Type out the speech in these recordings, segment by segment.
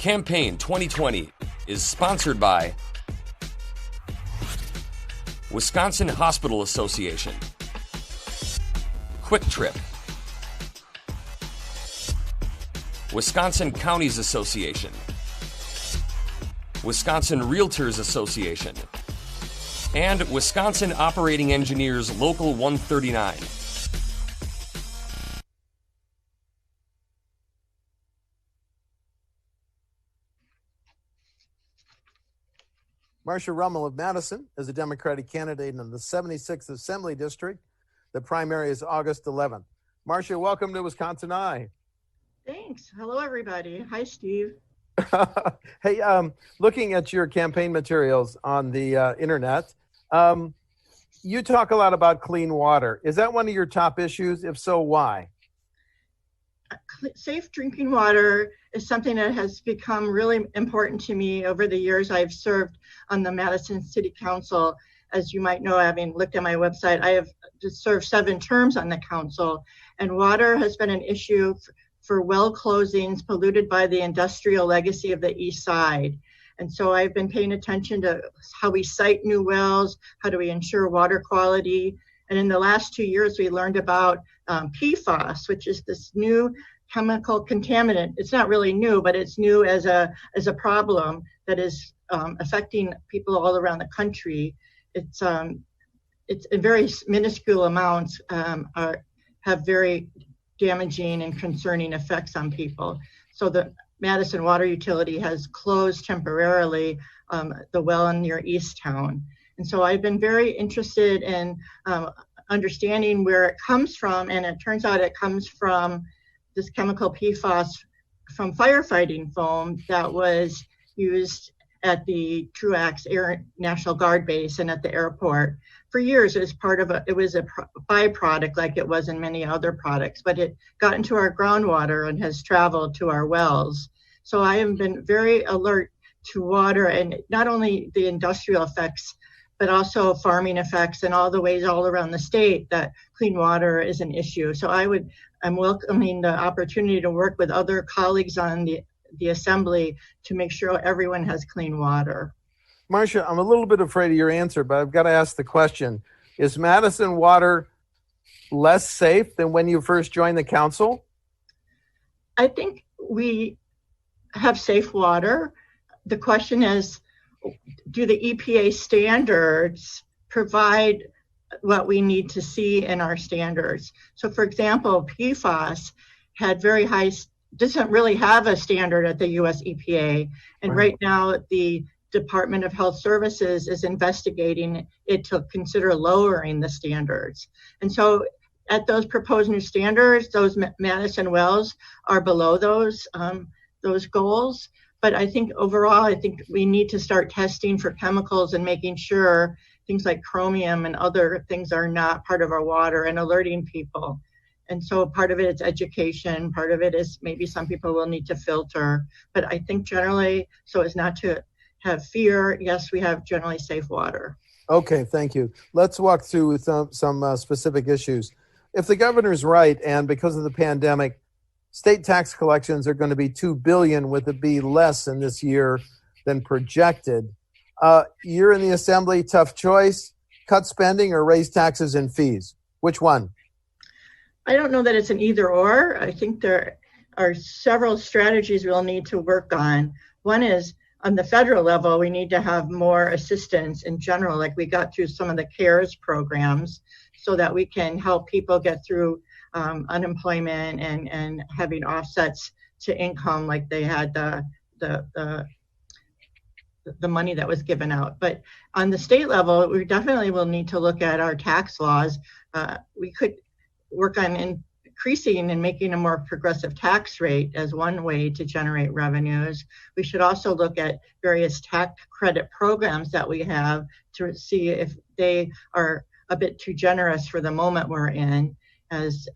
Campaign 2020 is sponsored by Wisconsin Hospital Association, Quick Trip, Wisconsin Counties Association, Wisconsin Realtors Association, and Wisconsin Operating Engineers Local 139. Marsha Rummel of Madison is a Democratic candidate in the 76th Assembly District. The primary is August 11th. Marsha, welcome to WisconsinEye. Thanks. Hello, everybody. Hi, Steve. Hey, looking at your campaign materials on the internet, you talk a lot about clean water. Is that one of your top issues? If so, why? Safe drinking water is something that has become really important to me over the years I've served on the Madison City Council. As you might know, having looked at my website, I have just served 7 terms on the council, and water has been an issue for well closings polluted by the industrial legacy of the East Side. And so I've been paying attention to how we site new wells, how do we ensure water quality. And in the last 2 years, we learned about PFAS, which is this new chemical contaminant. It's not really new, but it's new as a problem that is affecting people all around the country. It's in very minuscule amounts have very damaging and concerning effects on people. So the Madison Water Utility has closed temporarily the well near Easttown. And so I've been very interested in understanding where it comes from, and it turns out it comes from this chemical PFAS from firefighting foam that was used at the Truax Air National Guard base and at the airport. For years, it was a byproduct like it was in many other products, but it got into our groundwater and has traveled to our wells. So I have been very alert to water, and not only the industrial effects, but also farming effects and all the ways all around the state that clean water is an issue. So I'm welcoming the opportunity to work with other colleagues on the assembly to make sure everyone has clean water. Marsha, I'm a little bit afraid of your answer, but I've got to ask the question. Is Madison water less safe than when you first joined the council? I think we have safe water. The question is, do the EPA standards provide what we need to see in our standards? So for example, PFAS had doesn't really have a standard at the US EPA. And right now the Department of Health Services is investigating it to consider lowering the standards. And so at those proposed new standards, those Madison wells are below those goals. But I think overall, we need to start testing for chemicals and making sure things like chromium and other things are not part of our water, and alerting people. And so part of it is education, part of it is maybe some people will need to filter. But I think generally, so as not to have fear, yes, we have generally safe water. Okay, thank you. Let's walk through some specific issues. If the governor's right, and because of the pandemic, state tax collections are going to be $2 billion, with it be less in this year than projected. You're in the assembly, tough choice: cut spending or raise taxes and fees. Which one? I don't know that it's an either or. I think there are several strategies we'll need to work on. One is on the federal level, we need to have more assistance in general, like we got through some of the CARES programs, so that we can help people get through unemployment and having offsets to income, like they had the money that was given out. But on the state level, we definitely will need to look at our tax laws. We could work on increasing and making a more progressive tax rate as one way to generate revenues. We should also look at various tax credit programs that we have to see if they are a bit too generous for the moment we're in. As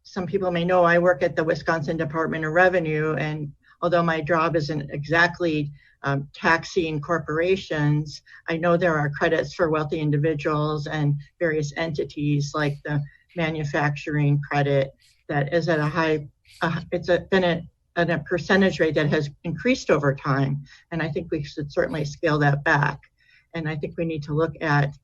some people may know, I work at the Wisconsin Department of Revenue, and although my job isn't exactly taxing corporations, I know there are credits for wealthy individuals and various entities, like the manufacturing credit that is at a high, been at at a percentage rate that has increased over time. And I think we should certainly scale that back. And I think we need to look at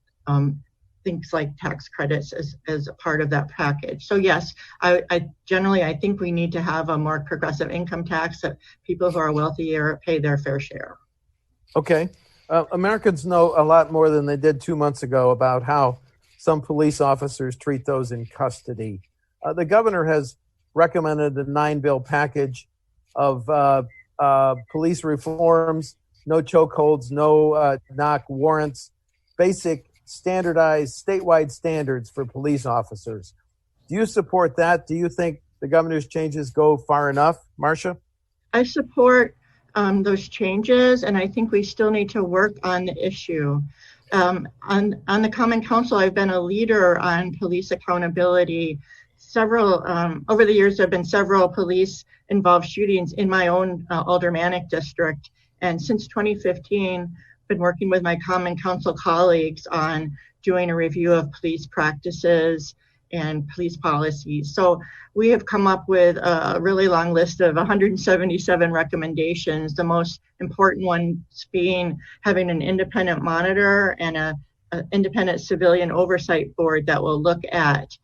things like tax credits as a part of that package. So yes, I generally think we need to have a more progressive income tax that people who are wealthier pay their fair share. Okay. Americans know a lot more than they did 2 months ago about how some police officers treat those in custody. The governor has recommended a 9-bill package of police reforms, no chokeholds, no knock warrants, basic standardized statewide standards for police officers. Do you support that? Do you think the governor's changes go far enough, Marsha? I support those changes, and I think we still need to work on the issue. On the Common Council, I've been a leader on police accountability. Over the years, there have been several police-involved shootings in my own aldermanic district, and since 2015, been working with my Common Council colleagues on doing a review of police practices and police policies. So we have come up with a really long list of 177 recommendations, the most important ones being having an independent monitor and an independent civilian oversight board that will look at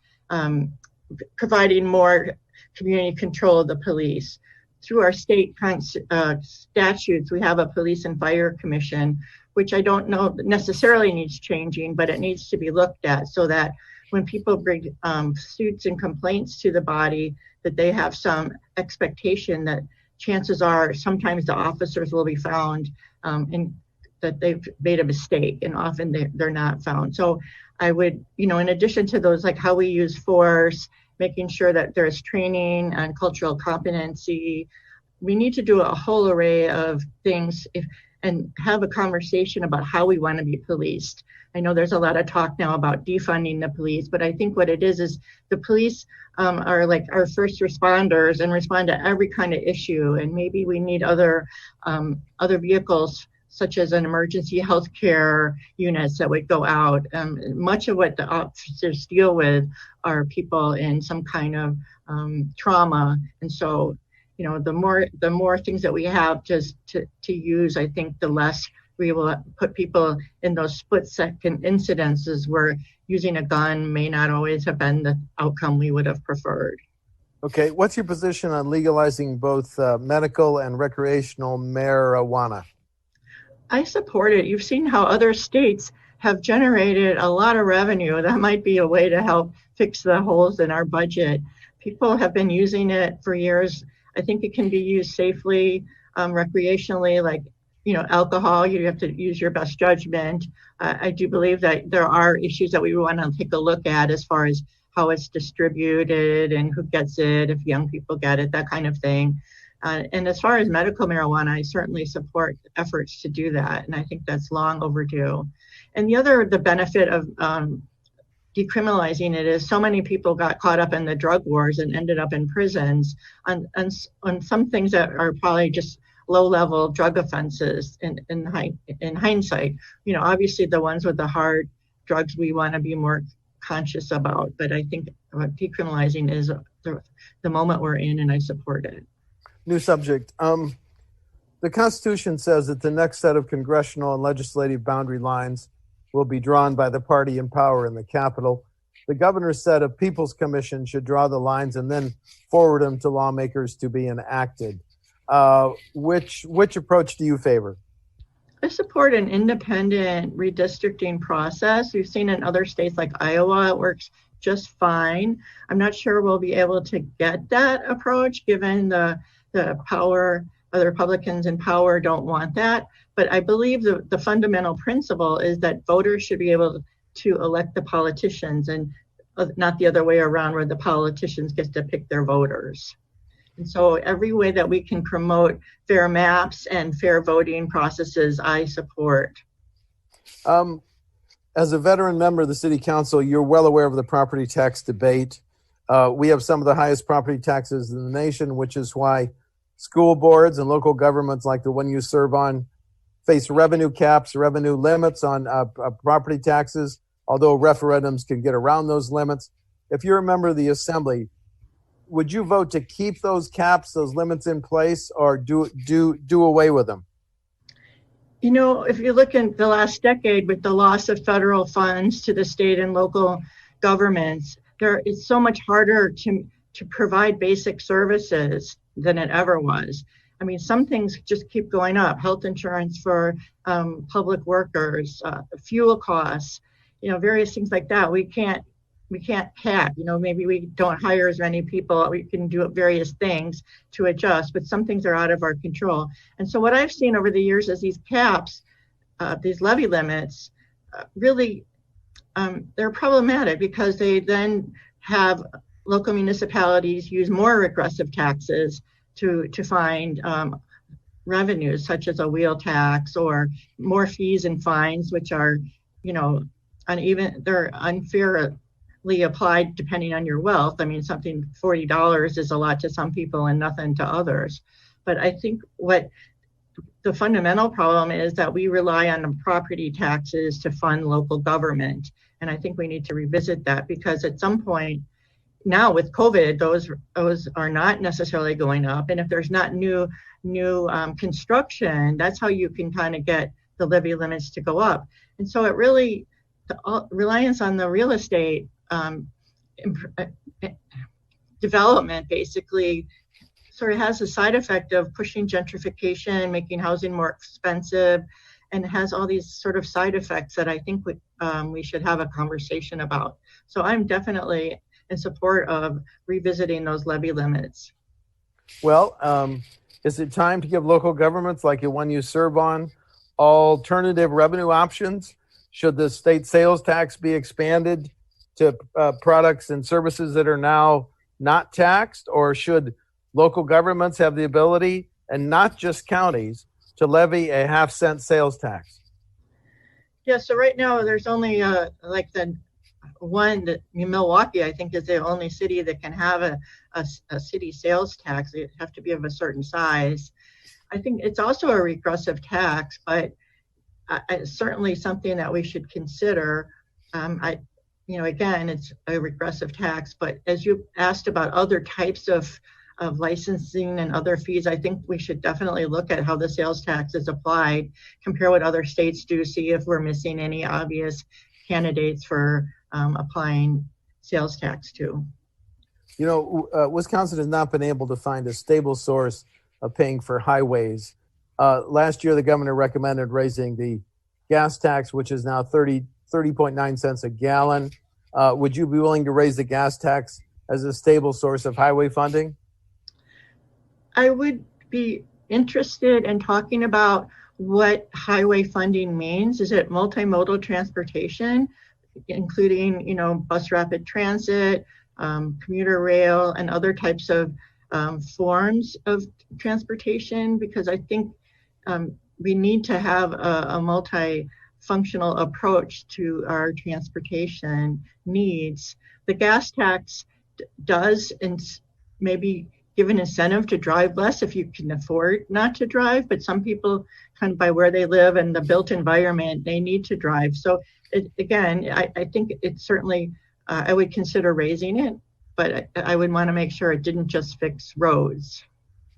providing more community control of the police. Through our state statutes, we have a police and fire commission, which I don't know necessarily needs changing, but it needs to be looked at so that when people bring suits and complaints to the body, that they have some expectation that chances are sometimes the officers will be found that they've made a mistake, and often they're not found. So I would, in addition to those, like how we use force, making sure that there's training and cultural competency, we need to do a whole array of things and have a conversation about how we want to be policed. I know there's a lot of talk now about defunding the police, but I think what it is the police are like our first responders and respond to every kind of issue. And maybe we need other vehicles, such as an emergency healthcare units that would go out. Much of what the officers deal with are people in some kind of trauma. And so, the more things that we have just to use, I think the less we will put people in those split-second incidences where using a gun may not always have been the outcome we would have preferred. Okay, what's your position on legalizing both medical and recreational marijuana? I support it. You've seen how other states have generated a lot of revenue. That might be a way to help fix the holes in our budget. People have been using it for years. I think it can be used safely, recreationally, like alcohol. You have to use your best judgment. I do believe that there are issues that we want to take a look at as far as how it's distributed and who gets it, if young people get it, that kind of thing. And as far as medical marijuana, I certainly support efforts to do that. And I think that's long overdue. And the benefit of decriminalizing it is so many people got caught up in the drug wars and ended up in prisons on some things that are probably just low-level drug offenses in hindsight. Obviously the ones with the hard drugs we want to be more conscious about, but I think decriminalizing is the moment we're in, and I support it. New subject. The Constitution says that the next set of congressional and legislative boundary lines will be drawn by the party in power in the Capitol. The governor said a People's Commission should draw the lines and then forward them to lawmakers to be enacted. Which approach do you favor? I support an independent redistricting process. We've seen in other states like Iowa, it works just fine. I'm not sure we'll be able to get that approach given the power, the Republicans in power don't want that. But I believe the fundamental principle is that voters should be able to elect the politicians and not the other way around where the politicians get to pick their voters. And so every way that we can promote fair maps and fair voting processes, I support. As a veteran member of the City Council, you're well aware of the property tax debate. We have some of the highest property taxes in the nation, which is why school boards and local governments like the one you serve on face revenue caps, revenue limits on property taxes, although referendums can get around those limits. If you're a member of the Assembly, would you vote to keep those caps, those limits in place, or do away with them? You know, if you look in the last decade with the loss of federal funds to the state and local governments, it's so much harder to provide basic services than it ever was. I mean, some things just keep going up. Health insurance for public workers, fuel costs, you know, various things like that. We can't cap, you know, maybe we don't hire as many people. We can do various things to adjust, but some things are out of our control. And so what I've seen over the years is these caps, these levy limits, really, they're problematic because they then have local municipalities use more regressive taxes to find revenues, such as a wheel tax or more fees and fines, which are, you know, uneven. They're unfairly applied depending on your wealth. I mean, something $40 is a lot to some people and nothing to others. But I think what the fundamental problem is that we rely on the property taxes to fund local government. And I think we need to revisit that because at some point, now with COVID, those are not necessarily going up. And if there's not new construction, that's how you can kind of get the levy limits to go up. And so it really, the reliance on the real estate development basically sort of has a side effect of pushing gentrification, making housing more expensive, and it has all these sort of side effects that I think we should have a conversation about. So I'm definitely in support of revisiting those levy limits. Well, is it time to give local governments like the one you serve on alternative revenue options? Should the state sales tax be expanded to products and services that are now not taxed, or should local governments have the ability, and not just counties, to levy a half-cent sales tax? Yeah, so right now there's only like the one that Milwaukee, I think, is the only city that can have a city sales tax. They have to be of a certain size. I think it's also a regressive tax, but certainly something that we should consider. Again, it's a regressive tax, but as you asked about other types of licensing and other fees, I think we should definitely look at how the sales tax is applied, compare what other states do, see if we're missing any obvious candidates for applying sales tax to. You know, Wisconsin has not been able to find a stable source of paying for highways. Last year, the governor recommended raising the gas tax, which is now 30.9 cents a gallon. Would you be willing to raise the gas tax as a stable source of highway funding? I would be interested in talking about what highway funding means. Is it multimodal transportation, including, you know, bus rapid transit, commuter rail, and other types of forms of transportation? Because I think we need to have a multifunctional approach to our transportation needs. The gas tax does maybe give an incentive to drive less if you can afford not to drive, but some people, kind of by where they live and the built environment, they need to drive. So I think it's certainly, I would consider raising it, but I would want to make sure it didn't just fix roads.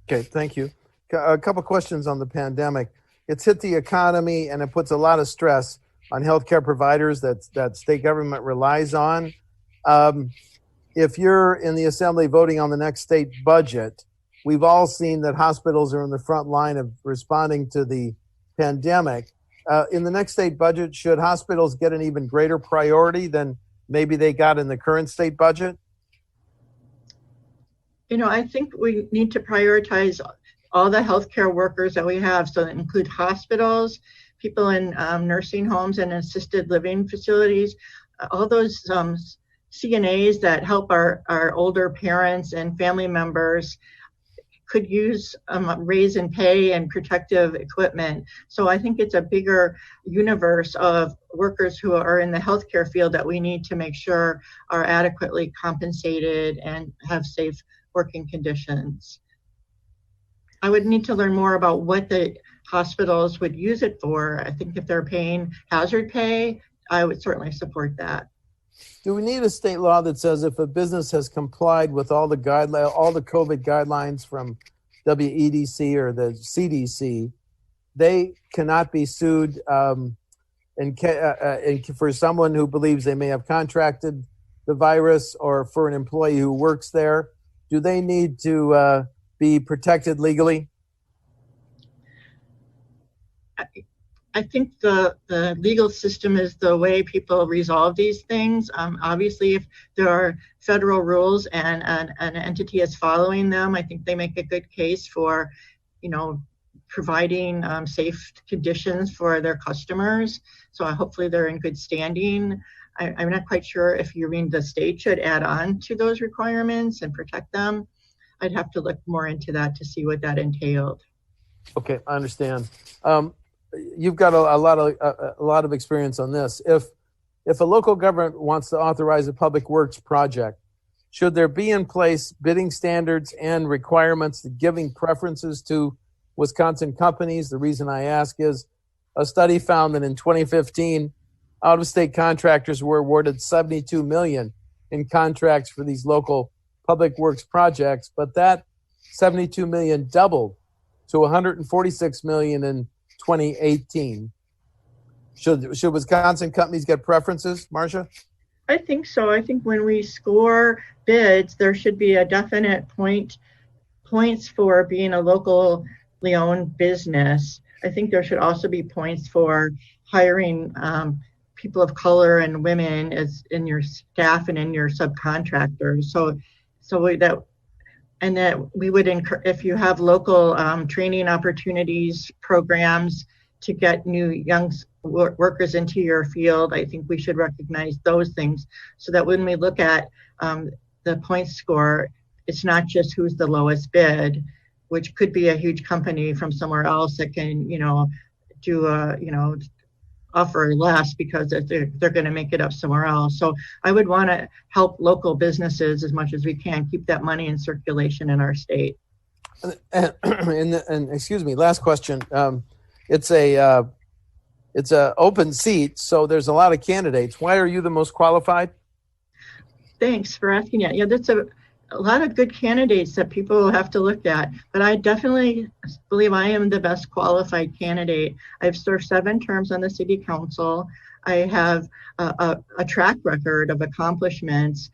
Okay, thank you. A couple questions on the pandemic. It's hit the economy and it puts a lot of stress on healthcare providers that state government relies on. If you're in the assembly voting on the next state budget, we've all seen that hospitals are in the front line of responding to the pandemic. In the next state budget, should hospitals get an even greater priority than maybe they got in the current state budget? You know, I think we need to prioritize all the healthcare workers that we have. So that include hospitals, people in nursing homes and assisted living facilities, all those CNAs that help our older parents and family members could use raise in pay and protective equipment. So I think it's a bigger universe of workers who are in the healthcare field that we need to make sure are adequately compensated and have safe working conditions. I would need to learn more about what the hospitals would use it for. I think if they're paying hazard pay, I would certainly support that. Do we need a state law that says if a business has complied with all the COVID guidelines from WEDC or the CDC, they cannot be sued for someone who believes they may have contracted the virus, or for an employee who works there? Do they need to be protected legally? I think the legal system is the way people resolve these things. Obviously, if there are federal rules and an entity is following them, I think they make a good case for, providing safe conditions for their customers. So hopefully they're in good standing. I'm not quite sure if you mean the state should add on to those requirements and protect them. I'd have to look more into that to see what that entailed. Okay, I understand. You've got a lot of experience on this. If a local government wants to authorize a public works project, should there be in place bidding standards and requirements giving preferences to Wisconsin companies? The reason I ask is a study found that in 2015, out-of-state contractors were awarded $72 million in contracts for these local public works projects, but that $72 million doubled to $146 million in 2018. Should Wisconsin companies get preferences, Marsha? I think so. I think when we score bids, there should be a definite points for being a locally owned business. I think there should also be points for hiring people of color and women as in your staff and in your subcontractors. That we would encourage, if you have local training opportunities, programs to get new young workers into your field, I think we should recognize those things so that when we look at the point score, it's not just who's the lowest bid, which could be a huge company from somewhere else that can, offer less because they're going to make it up somewhere else. So I would want to help local businesses as much as we can keep that money in circulation in our state. And excuse me, last question. It's a open seat, so there's a lot of candidates. Why are you the most qualified? Thanks for asking that. Yeah, that's a lot of good candidates that people will have to look at, but I definitely believe I am the best qualified candidate. I've served 7 terms on the city council. I have a track record of accomplishments,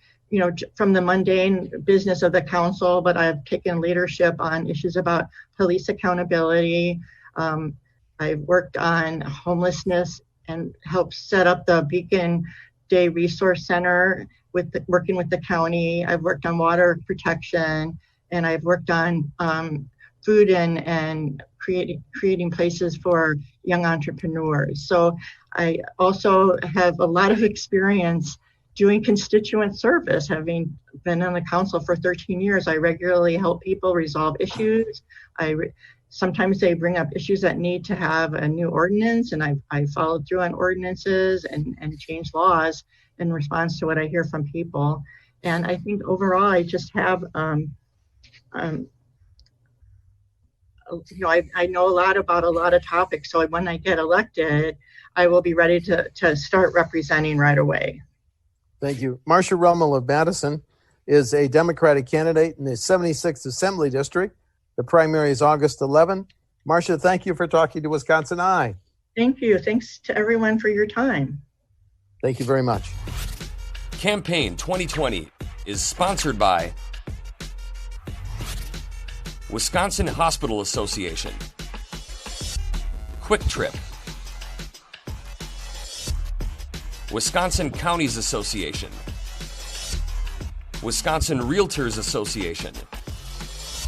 from the mundane business of the council, but I've taken leadership on issues about police accountability. I've worked on homelessness and helped set up the Beacon Day Resource Center working with the county. I've worked on water protection, and I've worked on food and creating places for young entrepreneurs. So I also have a lot of experience doing constituent service. Having been on the council for 13 years, I regularly help people resolve issues. Sometimes they bring up issues that need to have a new ordinance, and I follow through on ordinances and change laws in response to what I hear from people. And I think overall, I just have, I know a lot about a lot of topics. So when I get elected, I will be ready to start representing right away. Thank you. Marsha Rummel of Madison is a Democratic candidate in the 76th Assembly District. The primary is August 11. Marsha, thank you for talking to WisconsinEye. Thank you. Thanks to everyone for your time. Thank you very much. Campaign 2020 is sponsored by Wisconsin Hospital Association, Quick Trip, Wisconsin Counties Association, Wisconsin Realtors Association,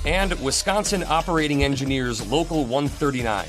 and Wisconsin Operating Engineers Local 139.